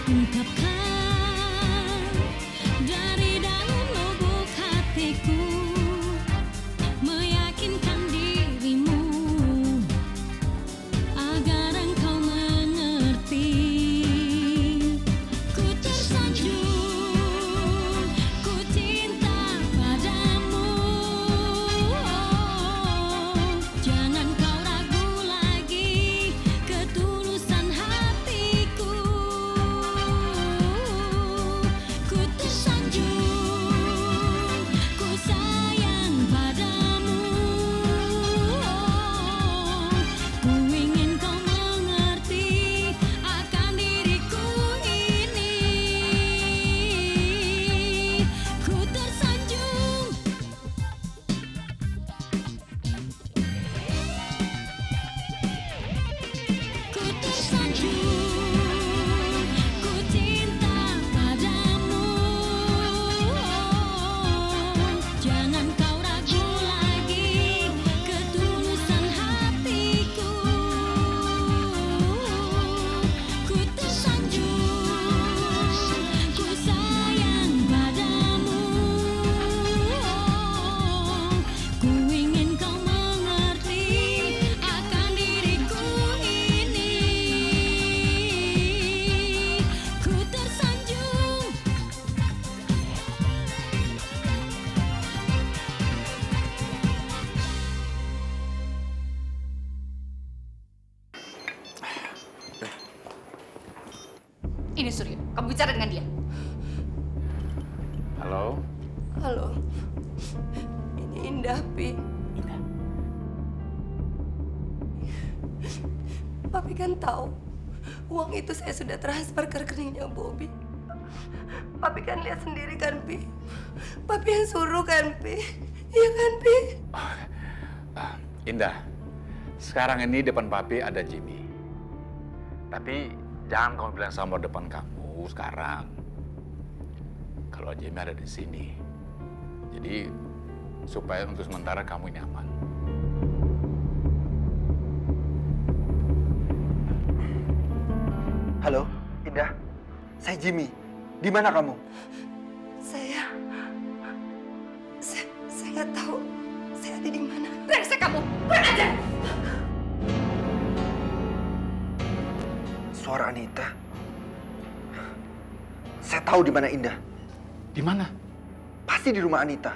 ungkapkan dari dalam lubuk hatiku, meyakinkan dirimu agar engkau mengerti. Ku tersanjung, ku cinta padamu. Jangan kau ragu lagi ketulusan hatiku. Ku tersanjung, ku sayang padamu. Ku ingin kau mengerti akan diriku ini. Ku tersanjung. Ku tersanjung, ku cinta padamu. Jangan kau ragu lagi ketulusan hatiku. Ku tersanjung, ku sayang padamu. Ku ingin kau mengerti akan diriku ini. Ku tersanjung. Ini Suryo, kamu bicara dengan dia. Halo? Halo, ini Indah, Pi. Indah. Papi kan tahu uang itu saya sudah transfer ke rekeningnya Bobby. Papi kan lihat sendiri kan, Pi. Papi yang suruh kan, Pi. Iya kan, Pi? Indah, sekarang ini depan papi ada Jimmy. Tapi jangan kamu bilang sama depan kamu sekarang. Kalau Jimmy ada di sini. Jadi supaya untuk sementara kamu ini aman. Halo, Indah. Saya Jimmy. Di mana kamu? Saya nggak tahu saya ada di mana. Brengsek kamu, berada. Suara Anita. Saya tahu di mana Indah. Di mana? Pasti di rumah Anita.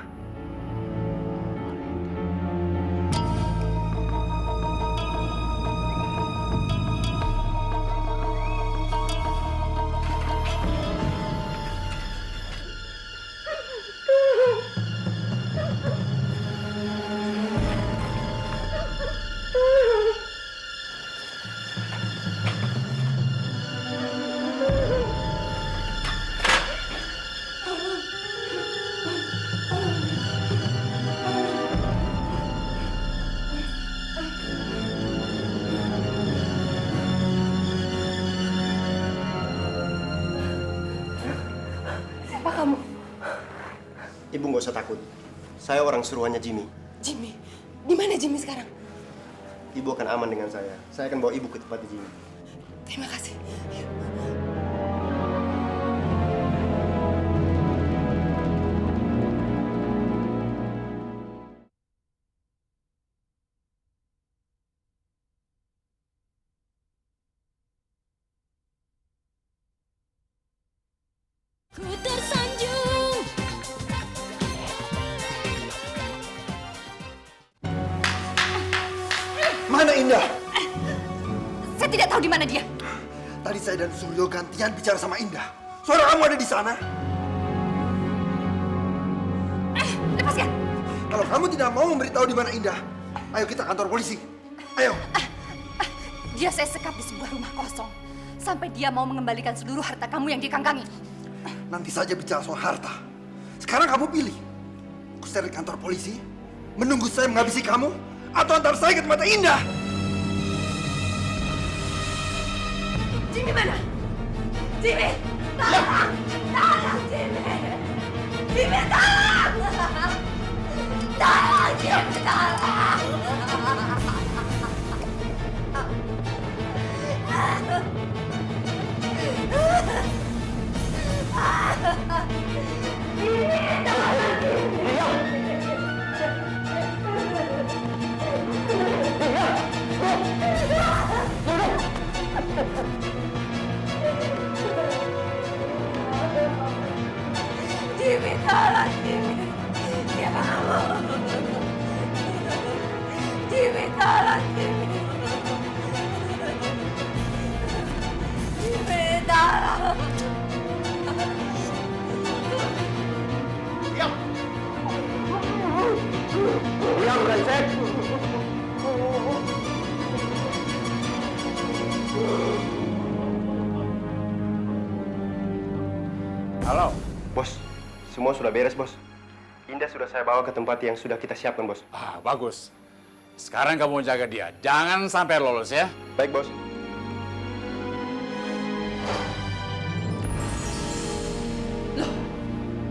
Siapa kamu? Ibu nggak usah takut. Saya orang suruhannya Jimmy. Jimmy. Di mana Jimmy sekarang? Ibu akan aman dengan saya. Saya akan bawa ibu ke tempat Jimmy. Terima kasih. Ku tersanjung. Mana Indah? Saya tidak tahu di mana dia. Tadi saya dan Suryo gantian bicara sama Indah. Suara kamu ada di sana. Lepaskan. Kalau kamu tidak mau memberitahu di mana Indah, ayo kita kantor polisi. Ayo. Dia saya sekap di sebuah rumah kosong. Sampai dia mau mengembalikan seluruh harta kamu yang dikangkangi. Nanti saja bicara soal harta. Sekarang kamu pilih. Aku cari kantor polisi, menunggu saya menghabisi kamu, atau antar saya ke tempat Indah. Jimmy mana? Jimmy! Tolong! Tolong, Jimmy! Jimmy, tolong! Tolong, Jimmy, tolong! Jimmy, tolong Jimmy. Ya kamu. Jimmy, tolong Jimmy. Jimmy, tolong. Diam, brengsek! Halo. Bos, semua sudah beres, Bos. Indah sudah saya bawa ke tempat yang sudah kita siapkan, Bos. Ah, bagus. Sekarang kamu jaga dia. Jangan sampai lolos ya. Baik, Bos.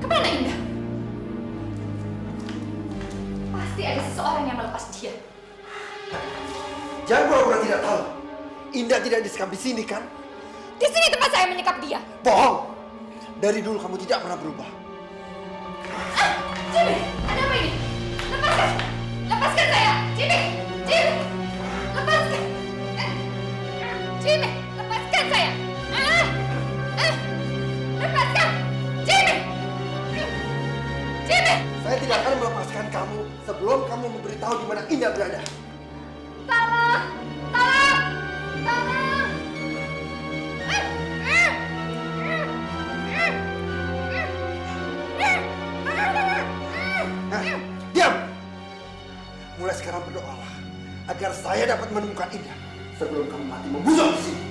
Kemana Indah? Pasti ada seseorang yang melepas dia. Jangan pura-pura tidak tahu. Indah tidak disekap di sini kan? Di sini tempat saya menyekap dia. Bohong. Dari dulu kamu tidak pernah berubah. Jimmy, ada apa ini? Lepaskan! Lepaskan saya! Jimmy! Jimmy! Lepaskan! Jimmy! Lepaskan saya! Lepaskan! Jimmy! Jimmy! Saya tidak akan melepaskan kamu sebelum kamu memberitahu di mana Indah berada. Tolong! Tolong! Tolong! Hah? Diam! Mulai sekarang berdoalah agar saya dapat menemukan Indah sebelum kamu mati membusuk di sini.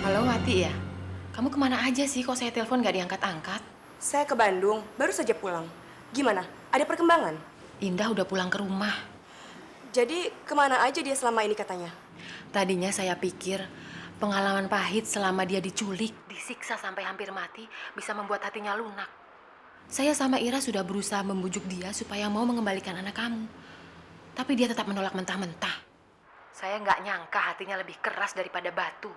Halo Wati ya? Kamu kemana aja sih kok saya telepon gak diangkat-angkat? Saya ke Bandung, baru saja pulang. Gimana? Ada perkembangan? Indah udah pulang ke rumah. Jadi kemana aja dia selama ini katanya? Tadinya saya pikir pengalaman pahit selama dia diculik, disiksa sampai hampir mati bisa membuat hatinya lunak. Saya sama Ira sudah berusaha membujuk dia supaya mau mengembalikan anak kamu. Tapi dia tetap menolak mentah-mentah. Saya nggak nyangka hatinya lebih keras daripada batu.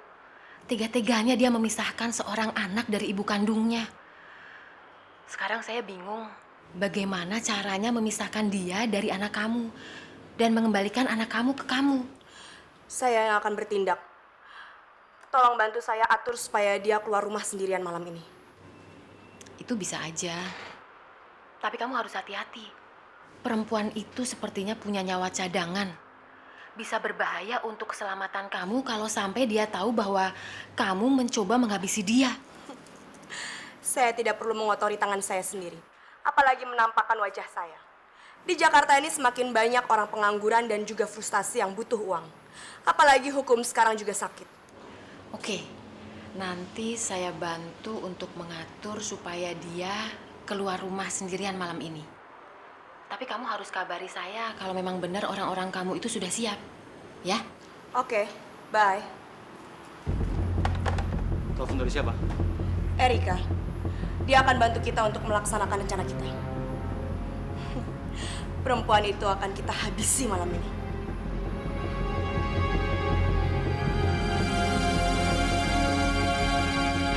Tega-teganya dia memisahkan seorang anak dari ibu kandungnya. Sekarang saya bingung bagaimana caranya memisahkan dia dari anak kamu dan mengembalikan anak kamu ke kamu. Saya yang akan bertindak. Tolong bantu saya atur supaya dia keluar rumah sendirian malam ini. Itu bisa aja. Tapi kamu harus hati-hati. Perempuan itu sepertinya punya nyawa cadangan. Bisa berbahaya untuk keselamatan kamu kalau sampai dia tahu bahwa kamu mencoba menghabisi dia. Saya tidak perlu mengotori tangan saya sendiri. Apalagi menampakkan wajah saya. Di Jakarta ini semakin banyak orang pengangguran dan juga frustasi yang butuh uang. Apalagi hukum sekarang juga sakit. Oke, nanti saya bantu untuk mengatur supaya dia keluar rumah sendirian malam ini. Tapi kamu harus kabari saya kalau memang benar orang-orang kamu itu sudah siap. Ya? Oke, bye. Telepon dari siapa? Erika. Dia akan bantu kita untuk melaksanakan rencana kita. Perempuan itu akan kita habisi malam ini.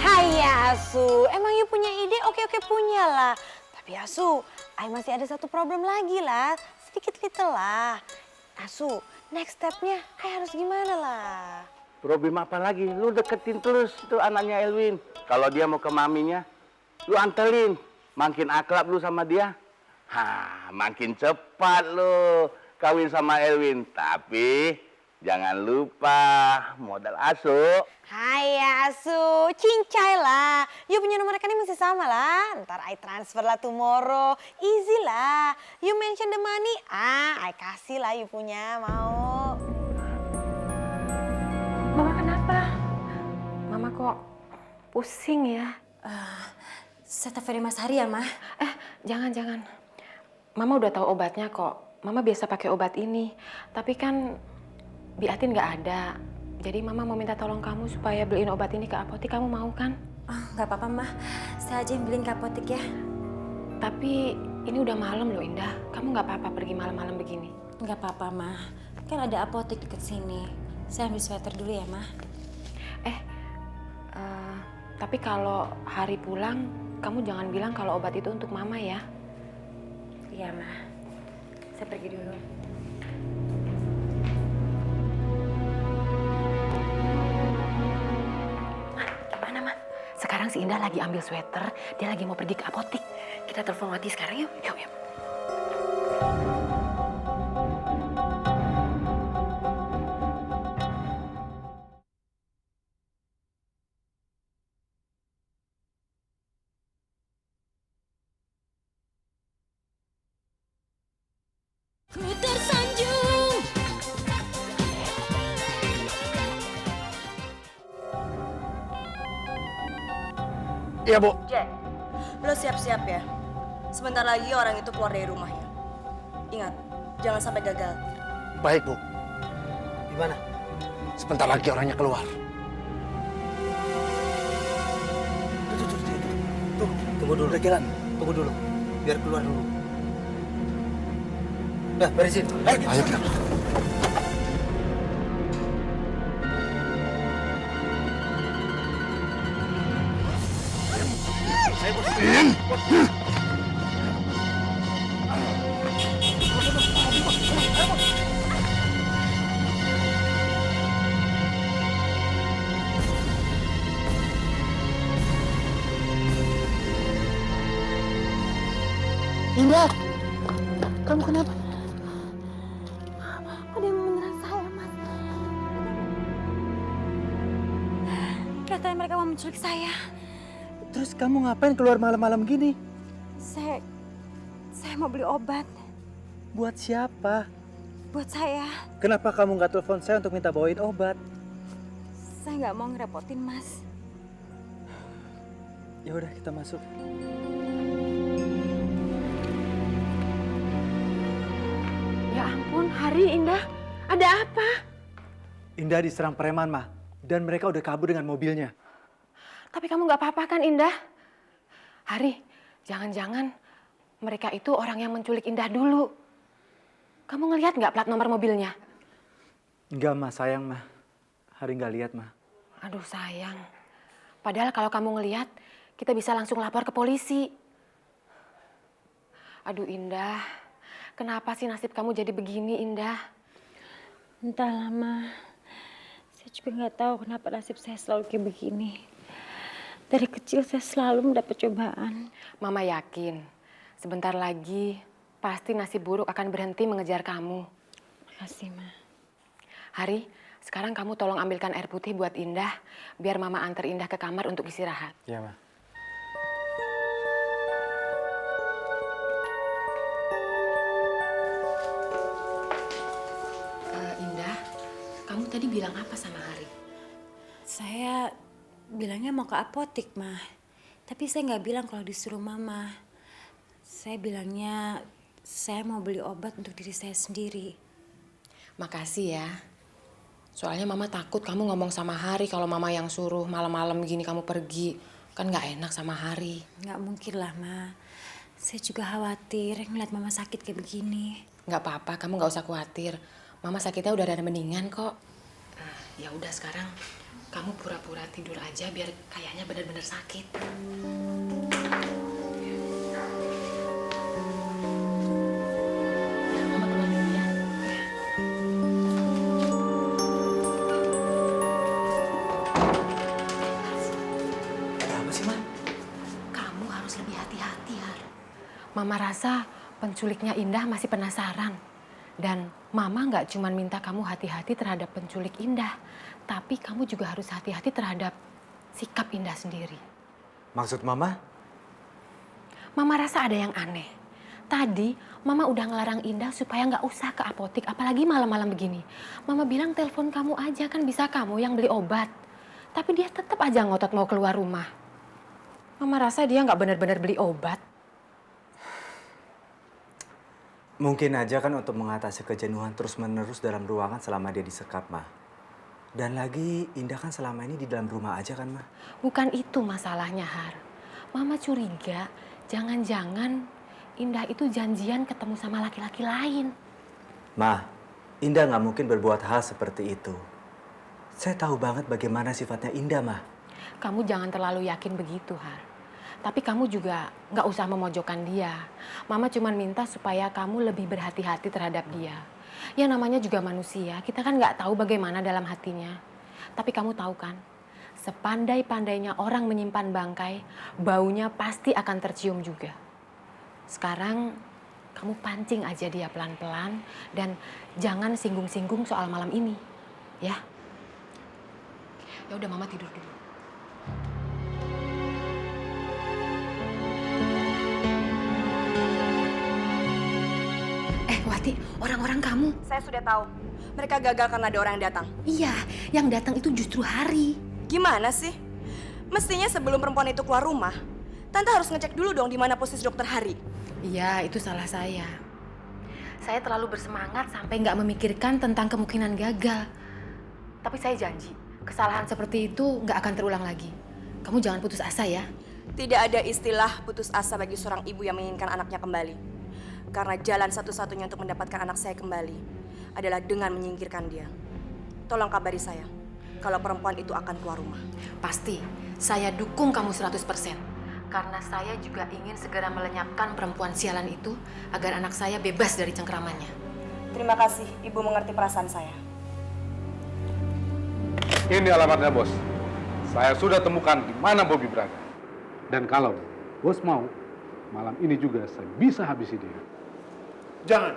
Hai Asu, emang you punya ide? Oke punya lah. Tapi Asu, I masih ada satu problem lagi lah. Sedikit little lah. Asu, next stepnya I harus gimana lah? Problem apa lagi? Lu deketin terus itu anaknya Elwin. Kalau dia mau ke maminya, lu antelin. Makin akrab lu sama dia, makin cepat lu kawin sama Elwin. Tapi jangan lupa modal Asu. Hai Asu, cincai lah. You punya nomor rekening masih sama lah. Ntar I transfer lah tomorrow. Easy lah. You mention the money, I kasih lah you punya, mau. Mama kenapa? Mama kok pusing ya? Saya telepon Mas Hari ya, Mah. Jangan. Mama udah tahu obatnya kok. Mama biasa pakai obat ini. Tapi kan Biatin nggak ada. Jadi Mama mau minta tolong kamu supaya beliin obat ini ke apotek. Kamu mau kan? Nggak apa-apa, Mah. Saya aja yang beliin ke apotek ya. Tapi ini udah malam loh, Indah. Kamu nggak apa-apa pergi malam-malam begini? Nggak apa-apa, Mah. Kan ada apotek deket sini. Saya ambil sweater dulu ya, Mah. Tapi kalau hari pulang, kamu jangan bilang kalau obat itu untuk Mama ya. Iya, Ma. Saya pergi dulu. Gimana, Ma? Sekarang si Indah lagi ambil sweater, dia lagi mau pergi ke apotik. Kita telepon Wati sekarang yuk. Yuk, yuk. Ku tersanjung. Iya, Bu. Jack, lo siap-siap ya. Sebentar lagi orang itu keluar dari rumahnya. Ingat, jangan sampai gagal. Baik, Bu. Di mana? Sebentar lagi orangnya keluar. Tuh, tunggu dulu. Udah jalan. Tunggu dulu. Biar keluar dulu. Udah, beresin. Ayo kita. Indah, kamu kenapa? Ada yang menyerang saya, Mas. Katanya mereka mau menculik saya. Terus kamu ngapain keluar malam-malam gini? Saya mau beli obat Buat siapa? buat saya. Kenapa kamu nggak telepon saya untuk minta bawain obat? Saya nggak mau ngerepotin, Mas. Ya udah, kita masuk. Ya ampun, Hari, Indah. Ada apa? Indah diserang preman, Mah. Dan mereka udah kabur dengan mobilnya. Tapi kamu nggak apa-apa kan, Indah? Hari, jangan-jangan mereka itu orang yang menculik Indah dulu. Kamu ngelihat nggak plat nomor mobilnya? Enggak, Mah. Sayang, Mah. Hari nggak lihat, Mah. Aduh, sayang. Padahal kalau kamu ngelihat, kita bisa langsung lapor ke polisi. Aduh, Indah. Kenapa sih nasib kamu jadi begini, Indah? Entahlah, Ma. Saya juga nggak tahu kenapa nasib saya selalu kayak begini. Dari kecil saya selalu mendapat cobaan. Mama yakin, sebentar lagi pasti nasib buruk akan berhenti mengejar kamu. Makasih, Ma. Hari, sekarang kamu tolong ambilkan air putih buat Indah, biar Mama antar Indah ke kamar untuk istirahat. Iya, Mah. Indah, kamu tadi bilang apa sama Hari? Saya bilangnya mau ke apotik, Ma. Tapi saya nggak bilang kalau disuruh Mama. Saya bilangnya saya mau beli obat untuk diri saya sendiri. Makasih ya. Soalnya Mama takut kamu ngomong sama Hari kalau Mama yang suruh malam-malam gini kamu pergi. Kan nggak enak sama Hari. Nggak mungkin lah, Ma. Saya juga khawatir ngeliat Mama sakit kayak begini. Nggak apa-apa, kamu nggak usah khawatir. Mama sakitnya udah ada mendingan kok. Ya udah sekarang kamu pura-pura tidur aja biar kayaknya benar-benar sakit. Ya, Mama keluar dulu ya. Ada apa sih, Mah? Kamu harus lebih hati-hati, Har. Mama rasa penculiknya Indah masih penasaran. Dan Mama nggak cuma minta kamu hati-hati terhadap penculik Indah, tapi kamu juga harus hati-hati terhadap sikap Indah sendiri. Maksud Mama? Mama rasa ada yang aneh. Tadi Mama udah ngelarang Indah supaya nggak usah ke apotik, apalagi malam-malam begini. Mama bilang telepon kamu aja, kan bisa kamu yang beli obat. Tapi dia tetap aja ngotot mau keluar rumah. Mama rasa dia nggak benar-benar beli obat. Mungkin aja kan untuk mengatasi kejenuhan terus-menerus dalam ruangan selama dia disekap, Ma. Dan lagi, Indah kan selama ini di dalam rumah aja kan, Ma? Bukan itu masalahnya, Har. Mama curiga, jangan-jangan Indah itu janjian ketemu sama laki-laki lain. Ma, Indah nggak mungkin berbuat hal seperti itu. Saya tahu banget bagaimana sifatnya Indah, Ma. Kamu jangan terlalu yakin begitu, Har. Tapi kamu juga nggak usah memojokkan dia. Mama cuma minta supaya kamu lebih berhati-hati terhadap dia. Ya namanya juga manusia, kita kan nggak tahu bagaimana dalam hatinya. Tapi kamu tahu kan, sepandai-pandainya orang menyimpan bangkai, baunya pasti akan tercium juga. Sekarang kamu pancing aja dia pelan-pelan dan jangan singgung-singgung soal malam ini, ya. Ya udah Mama tidur dulu. Wati, orang-orang kamu. Saya sudah tahu. Mereka gagal karena ada orang yang datang. Iya, yang datang itu justru Hari. Gimana sih? Mestinya sebelum perempuan itu keluar rumah, Tante harus ngecek dulu dong di mana posisi dokter Hari. Iya, itu salah saya. Saya terlalu bersemangat sampai nggak memikirkan tentang kemungkinan gagal. Tapi saya janji, kesalahan seperti itu nggak akan terulang lagi. Kamu jangan putus asa ya. Tidak ada istilah putus asa bagi seorang ibu yang menginginkan anaknya kembali. Karena jalan satu-satunya untuk mendapatkan anak saya kembali adalah dengan menyingkirkan dia. Tolong kabari saya kalau perempuan itu akan keluar rumah. Pasti, saya dukung kamu 100%. Karena saya juga ingin segera melenyapkan perempuan sialan itu agar anak saya bebas dari cengkeramannya. Terima kasih, Ibu mengerti perasaan saya. Ini alamatnya, Bos. Saya sudah temukan di mana Bobby berada. Dan kalau Bos mau, malam ini juga saya bisa habisi dia. Jangan.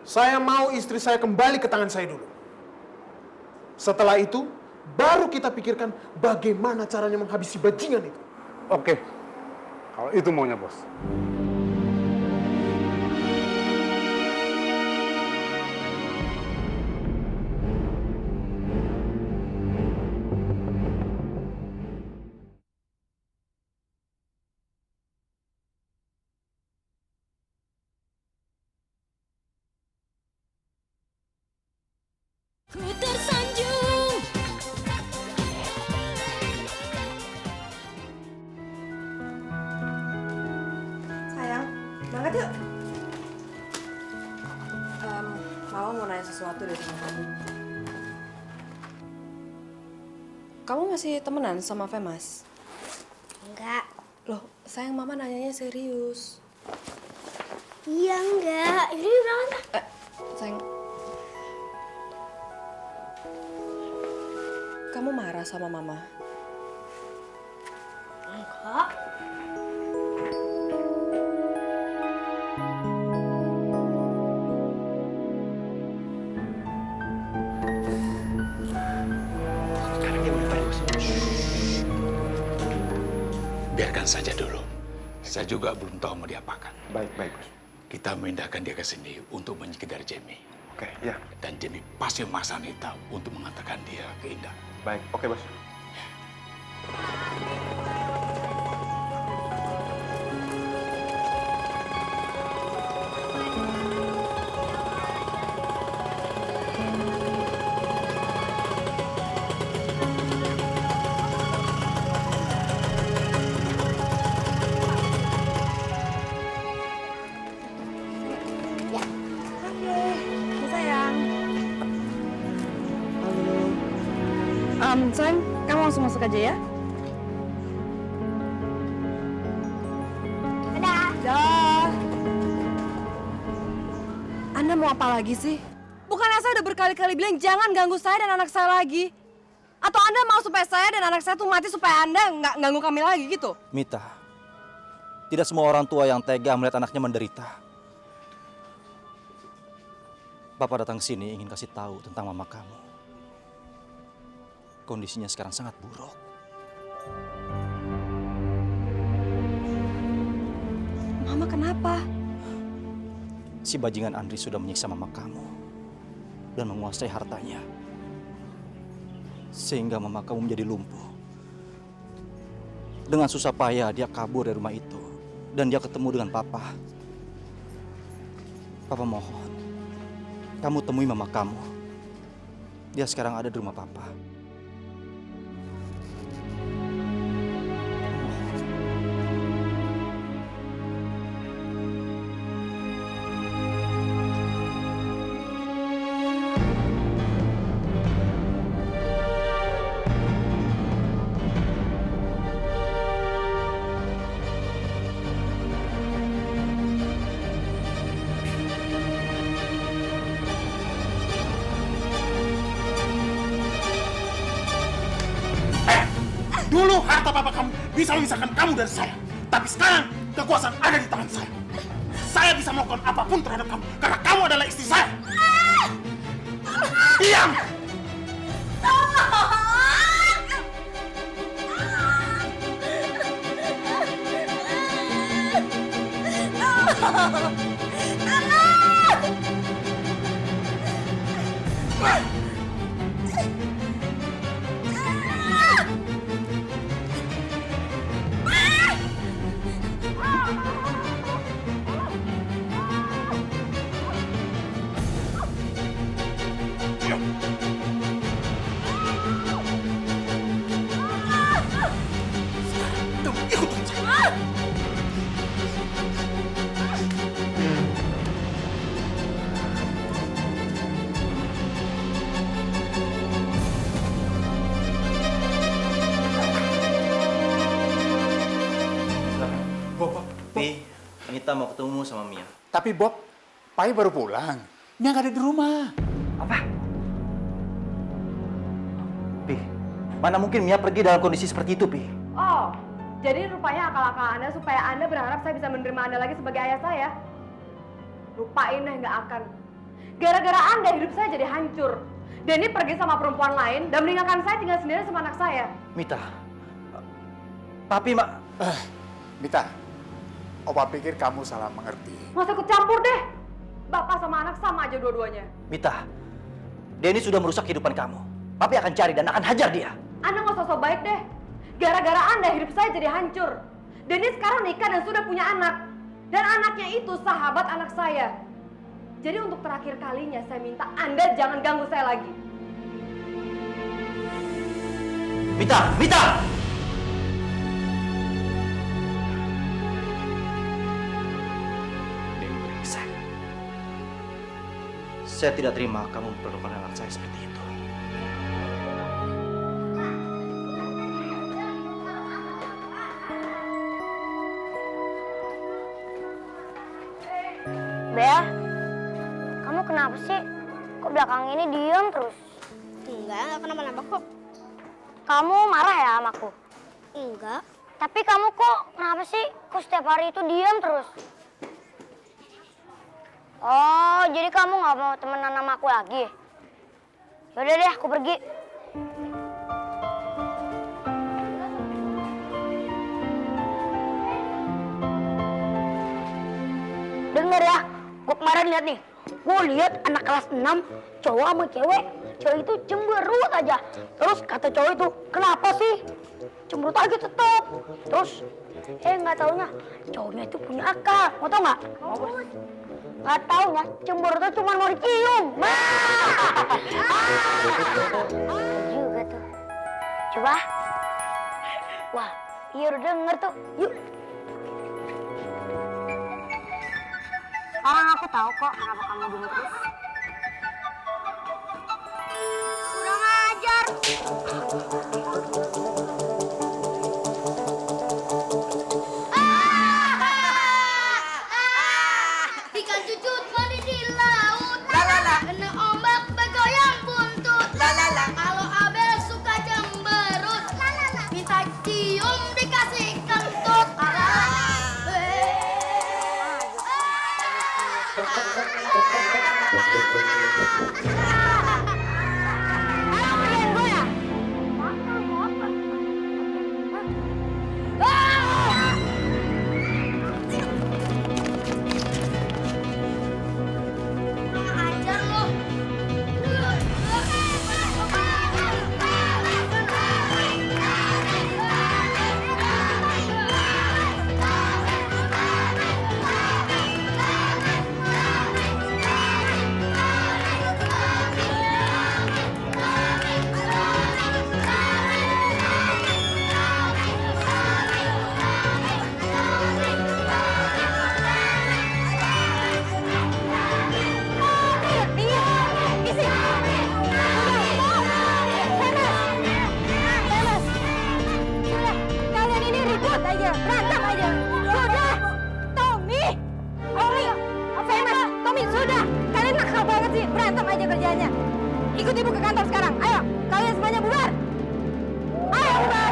Saya mau istri saya kembali ke tangan saya dulu. Setelah itu, baru kita pikirkan bagaimana caranya menghabisi bajingan itu. Oke, kalau itu maunya Bos. Ku tersanjung. Sayang, berangkat yuk. Mama mau nanya sesuatu deh sama kamu. Kamu masih temenan sama Femas? Enggak. Loh, sayang Mama nanyanya serius. Iya enggak. Ini berangkat. Sayang, kamu marah sama Mama? Enggak. Biarkan saja dulu. Saya juga belum tahu mau diapakan. Baik, Bos. Kita memindahkan dia ke sini untuk menyingkir Jamie. Oke, ya. Dan Jamie pasti memasang Anita untuk mengantarkan dia ke Indah. Baik, oke, Bos. Sayang, kamu langsung masuk aja ya. Dadah. Anda mau apa lagi sih? Bukannya saya udah berkali-kali bilang jangan ganggu saya dan anak saya lagi. Atau Anda mau supaya saya dan anak saya tuh mati supaya Anda nggak ganggu kami lagi gitu? Mita, tidak semua orang tua yang tega melihat anaknya menderita. Bapak datang ke sini ingin kasih tahu tentang mama kamu. Kondisinya sekarang sangat buruk. Mama kenapa? Si bajingan Andri sudah menyiksa mama kamu dan menguasai hartanya. Sehingga mama kamu menjadi lumpuh. Dengan susah payah dia kabur dari rumah itu dan dia ketemu dengan papa. Papa mohon, kamu temui mama kamu. Dia sekarang ada di rumah papa. harta papa kamu bisa memisahkan kamu dari saya. Tapi sekarang kekuasaan ada di tangan saya. Saya bisa melakukan apapun terhadap kamu karena kamu adalah istri saya. Diam! Pi, Anita mau ketemu sama Mia. Tapi Bob, Pai baru pulang. Mia nggak ada di rumah. Apa? Pi, mana mungkin Mia pergi dalam kondisi seperti itu, Pi? Oh, jadi rupanya akal-akal Anda supaya Anda berharap saya bisa menerima Anda lagi sebagai ayah saya? Lupain deh, nggak akan. Gara-gara Anda hidup saya jadi hancur. Denny pergi sama perempuan lain dan meninggalkan saya tinggal sendiri sama anak saya. Mita, Papi, Mita, Opa pikir kamu salah mengerti. Nggak usah ikut campur deh. Bapak sama anak sama aja dua-duanya. Mita, Denny sudah merusak kehidupan kamu. Papi akan cari dan akan hajar dia. Anda nggak usah so baik deh. Gara-gara Anda hidup saya jadi hancur. Denny sekarang nikah dan sudah punya anak. Dan anaknya itu sahabat anak saya. Jadi untuk terakhir kalinya saya minta Anda jangan ganggu saya lagi. Mita, Mita! Saya tidak terima kamu memperlakukan anak saya seperti itu. Bel, kamu kenapa sih? Kok belakang ini diam terus? Enggak kenapa-napa kok. Kamu marah ya sama aku? Enggak. Tapi kamu kok kenapa sih? Kok setiap hari itu diam terus? Oh, jadi kamu nggak mau temenan sama aku lagi? Yaudah deh, aku pergi. Dengar ya, gue kemarin lihat nih. Gue lihat anak kelas 6, cowok sama cewek. Cewek itu cemberut aja. Terus kata cowok itu, kenapa sih? Cemberut aja tetap. Terus, nggak taunya cowoknya itu punya akal. Mau tau nggak? Nggak taunya cemberutnya cuma mau dicium. Juga tuh. Coba. Wah, iya udah denger tuh. Yuk. Sekarang aku tahu kok kenapa kamu gini terus. Kurang ajar. Ikan cucut mandi di laut. Kena ombak bergoyang buntut. Kalau Abel suka cemberut. Minta cium dikasih kentut. Ikut ibu ke kantor sekarang. Ayo, kalian semuanya bubar. Ayo bubar.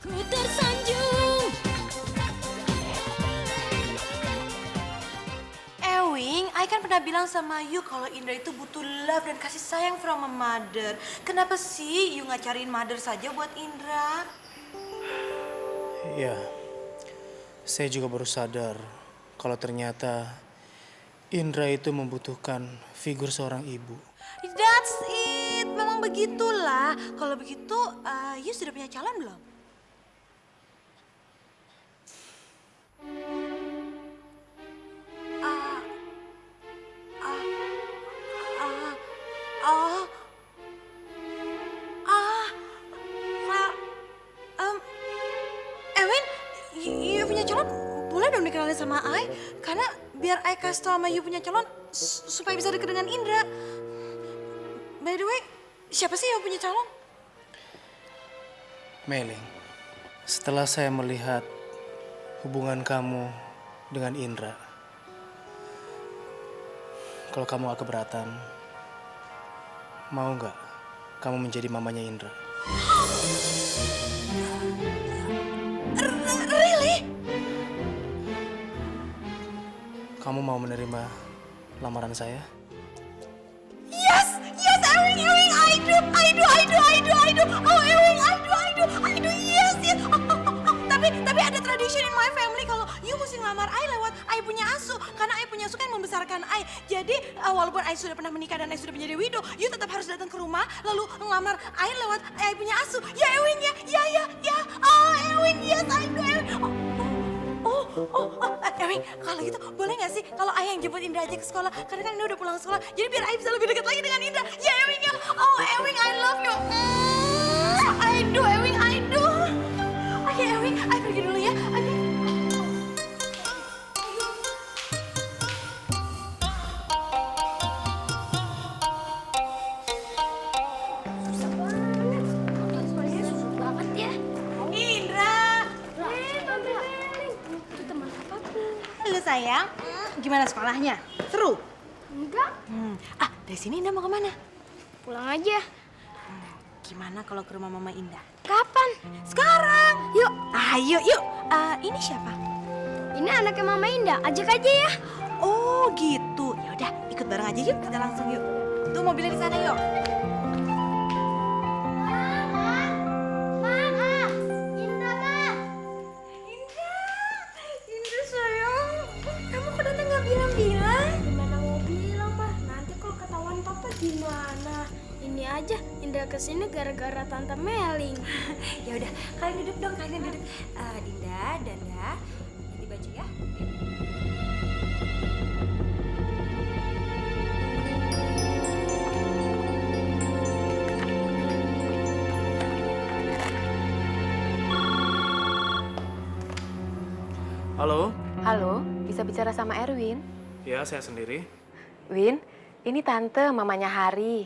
Ku tersanjung. Ewing, I kan pernah bilang sama you kalau Indra itu butuh love dan kasih sayang from a mother. Kenapa sih you nggak cariin mother saja buat Indra? Ya, saya juga baru sadar kalau ternyata Indra itu membutuhkan figur seorang ibu. That's it, memang begitulah. Kalau begitu, you sudah punya calon belum? Ewin, you punya calon boleh dong dikenalin sama Ai, karena biar Ai kasih tau sama you punya calon supaya bisa deket dengan Indra. By the way, siapa sih yang punya calon? Meling, setelah saya melihat hubungan kamu dengan Indra, kalau kamu agak keberatan, mau nggak kamu menjadi mamanya Indra? Really? Kamu mau menerima lamaran saya? Yes, Ewing, I do. Oh, Ewing, I do, yes. Tapi ada tradition in my family kalau you mesti ngelamar Ai lewat Ai punya asuh. Karena Ai punya asuh kan membesarkan Ai. Jadi walaupun Ai sudah pernah menikah dan Ai sudah menjadi widow, you tetap harus datang ke rumah lalu ngelamar Ai lewat Ai punya asuh. Ya Ewing ya. Oh, Ewing, yes, I do, Ewing. Ewing, kalau gitu boleh gak sih kalau Ai yang jemput Indra aja ke sekolah? Karena kan Indra udah pulang sekolah, jadi biar Ai bisa lebih dekat lagi dengan Indra. Ya Ewing ya. Oh Ewing, I love you. I do, Ewing, I do. Oke Ewing, Ai pergi dulu ya. Oke. Susah banget ya. Indra. Itu teman papaku. Halo sayang, gimana sekolahnya? Seru? Enggak. Dari sini Indah mau kemana? Pulang aja. Gimana kalau ke rumah Mama Indah? Kapan? Sekarang. Yuk. Ayo, yuk. Ini siapa? Ini anaknya Mama Indah. Ajak aja ya. Oh gitu. Ya udah, ikut bareng aja yuk. Kita langsung yuk. Tuh mobilnya di sana yuk. Indra sayang, kamu kok datang nggak bilang-bilang? Gimana mau bilang mah? Nanti kalau ketahuan papa gimana? Ini aja Indra kesini gara-gara tante Meling. Ya udah, kalian duduk dong, kalian duduk. Dinda, Danda, ganti baju ya. Halo? Halo, bisa bicara sama Erwin? Ya, saya sendiri. Win, ini Tante, mamanya Hari.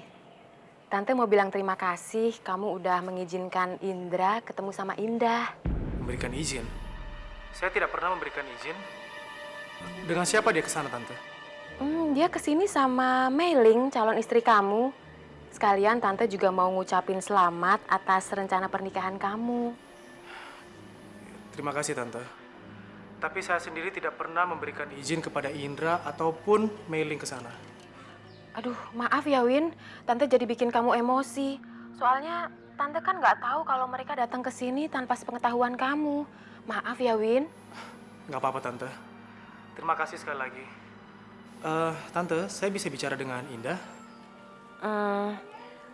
Tante mau bilang terima kasih kamu udah mengizinkan Indra ketemu sama Indah. Memberikan izin? Saya tidak pernah memberikan izin. Dengan siapa dia ke sana, Tante? Dia kesini sama Meling, calon istri kamu. Sekalian Tante juga mau ngucapin selamat atas rencana pernikahan kamu. Terima kasih, Tante. Tapi saya sendiri tidak pernah memberikan izin kepada Indra ataupun mailing ke sana. Aduh, maaf ya Win, Tante jadi bikin kamu emosi. Soalnya Tante kan nggak tahu kalau mereka datang ke sini tanpa sepengetahuan kamu. Maaf ya Win. Nggak apa-apa, Tante. Terima kasih sekali lagi. Tante, saya bisa bicara dengan Indah?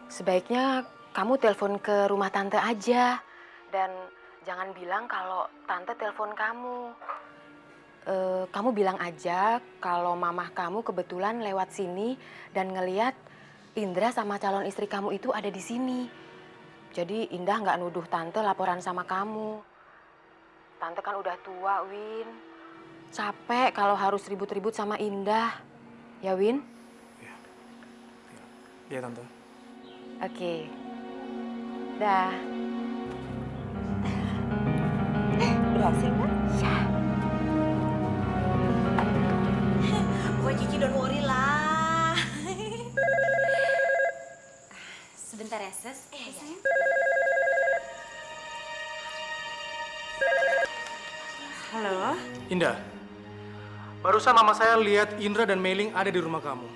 Sebaiknya kamu telepon ke rumah Tante aja. Dan jangan bilang kalau Tante telepon kamu. Kamu bilang aja kalau mamah kamu kebetulan lewat sini dan ngeliat Indra sama calon istri kamu itu ada di sini. Jadi Indah nggak nuduh Tante laporan sama kamu. Tante kan udah tua, Win. Capek kalau harus ribut-ribut sama Indah. Ya, Win? Iya, Tante. Oke. Dah. Berhasil kan? Ya. Buat Cici don't worry lah. Sebentar ya, Sus. Sayang. Indah, barusan mama saya lihat Indra dan Meling ada di rumah kamu.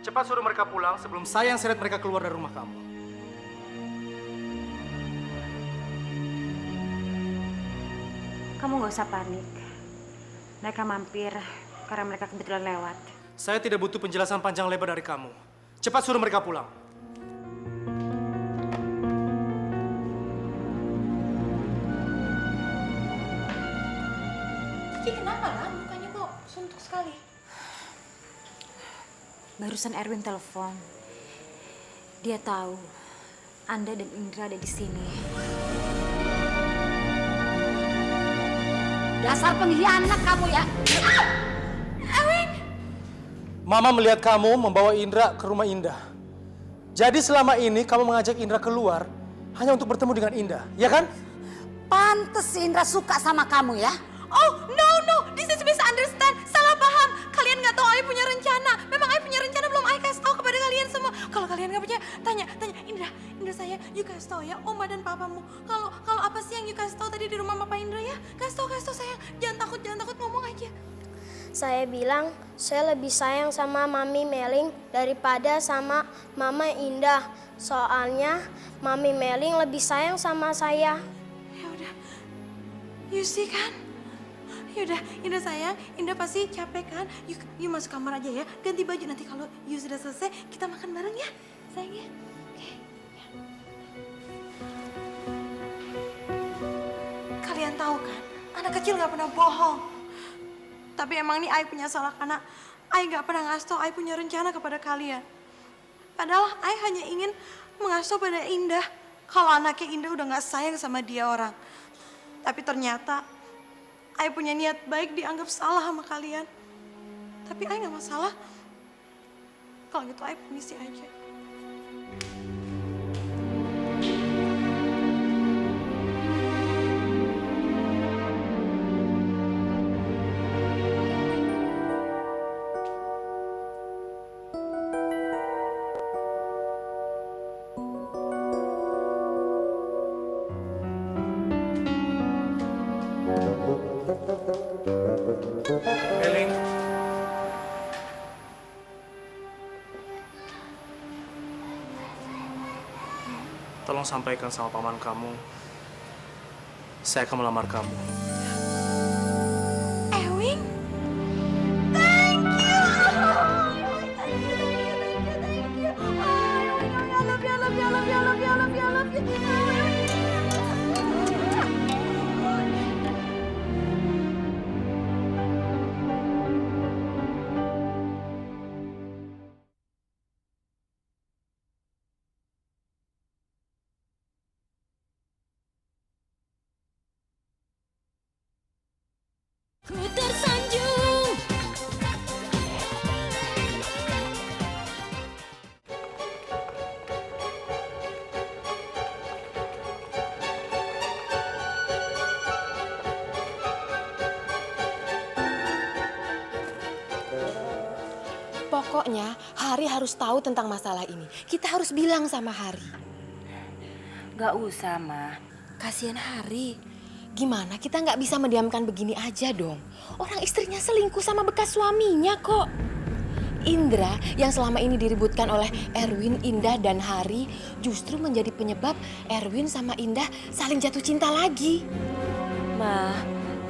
Cepat suruh mereka pulang sebelum saya yang seret mereka keluar dari rumah kamu. Kamu nggak usah panik. Mereka mampir karena mereka kebetulan lewat. Saya tidak butuh penjelasan panjang lebar dari kamu. Cepat suruh mereka pulang. Kiki kenapa lah? Mukanya kok suntuk sekali. Barusan Erwin telepon. Dia tahu Anda dan Indra ada di sini. Dasar pengkhianat kamu ya. Erwin! Mama melihat kamu membawa Indra ke rumah Indah. Jadi selama ini kamu mengajak Indra keluar hanya untuk bertemu dengan Indah, ya kan? Pantes si Indra suka sama kamu ya. Oh, no, this is misunderstand. Salah paham. Kalian nggak tahu Ayah punya rencana. Memang Ayah punya rencana belum Ayah kasih tahu kepada kalian semua. Kalau kalian nggak percaya, tanya Indra saya, you kasih tahu ya, Oma dan Papamu. Kalau apa sih yang you kasih tahu tadi di rumah Papa Indra ya? Kasih tahu sayang. Jangan takut ngomong aja. Saya bilang saya lebih sayang sama Mami Meling daripada sama Mama Indah. Soalnya Mami Meling lebih sayang sama saya. Ya udah, you see kan? Yaudah, Indah sayang, Indah pasti capek kan? You masuk kamar aja ya, ganti baju. Nanti kalau you sudah selesai, kita makan bareng ya, sayang ya. Oke. Ya. Kalian tahu kan, anak kecil gak pernah bohong. Tapi emang ini Ai punya salah karena Ai gak pernah ngasih tau Ai punya rencana kepada kalian. Padahal Ai hanya ingin mengasih tau pada Indah kalau anaknya Indah udah gak sayang sama dia orang. Tapi ternyata Ai punya niat baik dianggap salah sama kalian. Tapi Ai gak masalah. Kalau gitu Ai permisi aja. Meling. Tolong sampaikan sama paman kamu, saya akan melamar kamu. Ewing? Thank you! I love you. Ku tersanjung. Pokoknya Hari harus tahu tentang masalah ini. Kita harus bilang sama Hari. Gak usah, Ma. Kasihan Hari. Gimana kita nggak bisa mendiamkan begini aja dong? Orang istrinya selingkuh sama bekas suaminya kok. Indra yang selama ini diributkan oleh Erwin, Indah, dan Hari justru menjadi penyebab Erwin sama Indah saling jatuh cinta lagi. Ma,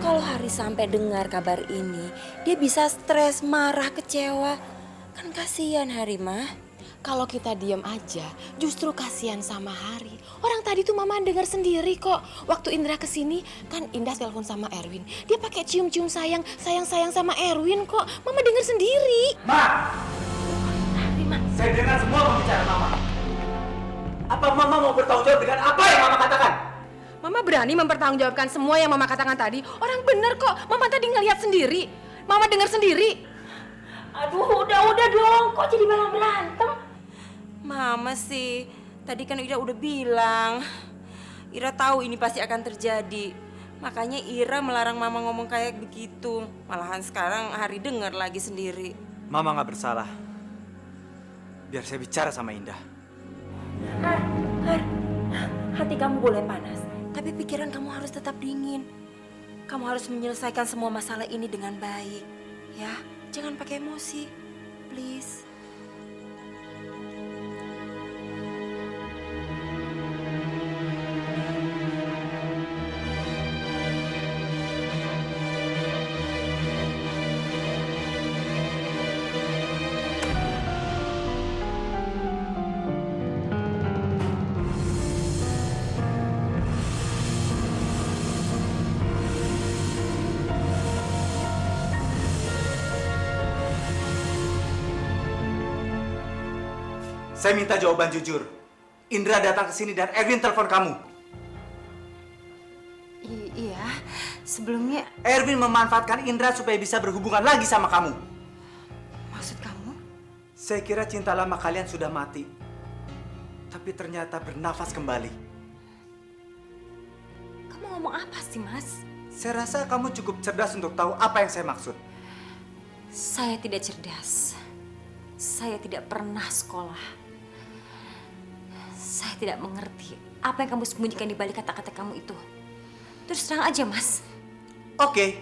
kalau Hari sampai dengar kabar ini, dia bisa stres, marah, kecewa. Kan kasihan Hari, Ma. Kalau kita diam aja, justru kasihan sama Hari. Orang tadi tuh Mama dengar sendiri kok. Waktu Indra kesini, kan Indah telepon sama Erwin. Dia pakai cium-cium sayang sama Erwin kok. Mama dengar sendiri. Ma! Saya dengar semua pembicaraan Mama. Apa Mama mau bertanggung jawab dengan apa yang Mama katakan? Mama berani mempertanggungjawabkan semua yang Mama katakan tadi. Orang bener kok, Mama tadi ngeliat sendiri. Mama dengar sendiri. Aduh, udah dong. Kok jadi malah berantem? Mama sih, tadi kan Ira udah bilang. Ira tahu ini pasti akan terjadi. Makanya Ira melarang Mama ngomong kayak begitu. Malahan sekarang Hari dengar lagi sendiri. Mama nggak bersalah. Biar saya bicara sama Indah. Har, hati kamu boleh panas, tapi pikiran kamu harus tetap dingin. Kamu harus menyelesaikan semua masalah ini dengan baik, ya. Jangan pakai emosi, please. Saya minta jawaban jujur. Indra datang ke sini dan Erwin telepon kamu. Iya, sebelumnya... Erwin memanfaatkan Indra supaya bisa berhubungan lagi sama kamu. Maksud kamu? Saya kira cinta lama kalian sudah mati. Tapi ternyata bernafas kembali. Kamu ngomong apa sih, Mas? Saya rasa kamu cukup cerdas untuk tahu apa yang saya maksud. Saya tidak cerdas. Saya tidak pernah sekolah. Saya tidak mengerti apa yang kamu sembunyikan di balik kata-kata kamu itu. Terus terang aja, Mas. Oke,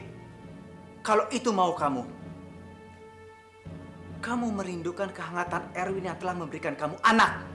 kalau itu mau kamu. Kamu merindukan kehangatan Erwin yang telah memberikan kamu anak.